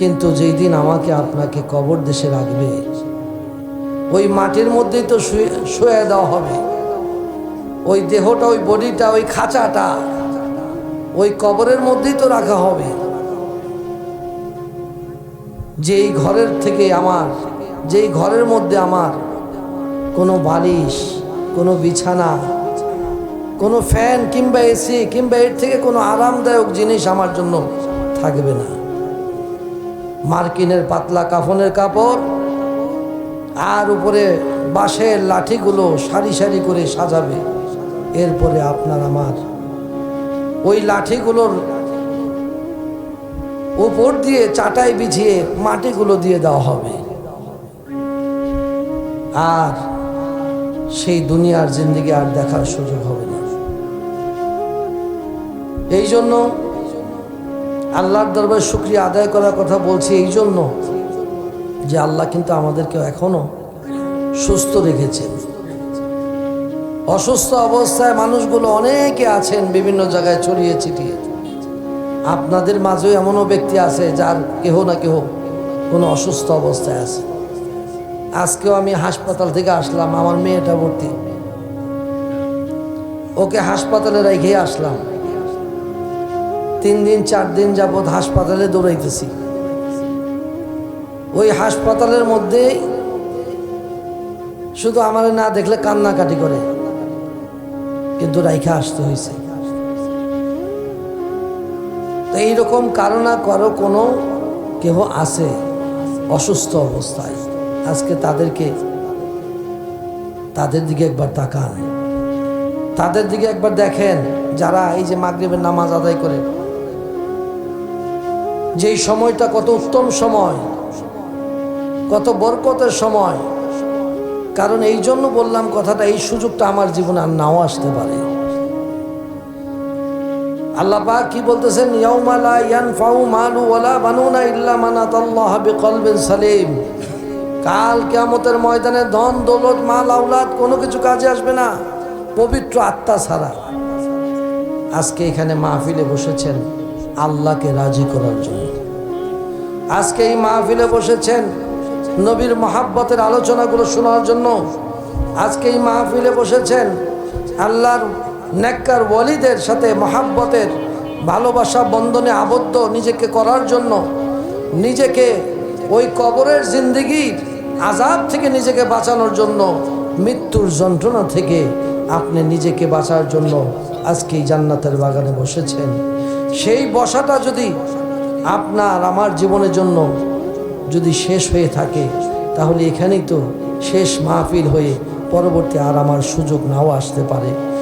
কিন্তু যেই দিন আমাকে আপনাকে কবর দেশে রাখবে, ওই মাটির মধ্যেই তো শুয়ে দেওয়া হবে। ওই দেহটা, ওই বডিটা, ওই খাঁচাটা ওই কবরের মধ্যেই তো রাখা হবে। যেই ঘরের থেকে আমার, যেই ঘরের মধ্যে আমার কোনো বালিশ, কোনো বিছানা, কোনো ফ্যান কিংবা এসি কিংবা এর থেকে কোনো আরামদায়ক জিনিস আমার জন্য থাকবে না। মার্কিনের পাতলা কাফনের কাপড় আর উপরে বাঁশের লাঠিগুলো সারি সারি করে সাজাবে। এরপরে আপনার আমার ওই লাঠিগুলোর উপর দিয়ে চাটাই বিছিয়ে মাটিগুলো দিয়ে দেওয়া হবে। আর সেই দুনিয়ার জিন্দেগি আর দেখার সুযোগ হবে না। এই জন্য আল্লাহর দরবারে শুকরিয়া আদায় করার কথা বলছি, এই জন্য যে আল্লাহ কিন্তু আমাদেরকে এখনো সুস্থ রেখেছেন। অসুস্থ অবস্থায় মানুষগুলো অনেকে আছেন বিভিন্ন জায়গায় ছড়িয়ে ছিটিয়ে। আপনাদের মাঝেও এমনও ব্যক্তি আছে যার কেহ না কেহ কোনো অসুস্থ অবস্থায় আছে। আজকেও আমি হাসপাতাল থেকে আসলাম, আমার মেয়েটা ভর্তি, ওকে হাসপাতালে রেখে আসলাম। 3 দিন 4 দিন যাবৎ হাসপাতালে দৌড়াইতেছি। ওই হাসপাতালের মধ্যেই শুধু আমার না দেখলে কান্নাকাটি করে, কিন্তু রাইখা আসতে হয়েছে। তো এইরকম কারো না কারো কোনো কেহ আছে অসুস্থ অবস্থায়। আজকে তাদের দিকে একবার তাকান, তাদের দিকে একবার দেখেন, যারা এই যে মাগরিবের নামাজ আদায় করে, যেই সময়টা কত উত্তম সময়, কত বরকতের সময়। কারণ এই জন্য বললাম কথাটা, এই সুযোগটা আমার জীবনে আর নাও আসতে পারে। আল্লাহ পাক কি বলতেছেন, ইয়াউমা লা ইয়ানফাউ মালু ওয়ালা বানুনা ইল্লা মান আতাল্লাহ বিকলবিন সালিম। কাল কিয়ামতের ময়দানে ধন দৌলত মাল আওলাদ কোনো কিছু কাজে আসবে না পবিত্র আত্মা ছাড়া। আজকে এখানে মাহফিলে বসেছেন আল্লাহকে রাজি করার জন্য। আজকে এই মাহফিলে বসেছেন নবীর মহাব্বতের আলোচনাগুলো শোনার জন্য। আজকে এই মাহফিলে বসেছেন আল্লাহর নেককার ওয়ালিদের সাথে মহাব্বতের ভালোবাসা বন্ধনে আবদ্ধ নিজেকে করার জন্য, নিজেকে ওই কবরের জিন্দেগির আযাব থেকে নিজেকে বাঁচানোর জন্য, মৃত্যুর যন্ত্রণা থেকে আপনি নিজেকে বাঁচার জন্য আজকে এই জান্নাতের বাগানে বসেছেন। সেই বসাটা যদি আপনার আমার জীবনের জন্য যদি শেষ হয়ে থাকে, তাহলে এখানেই তো শেষ মাহফিল হয়ে পরবর্তী আর আমার সুযোগ নাও আসতে পারে।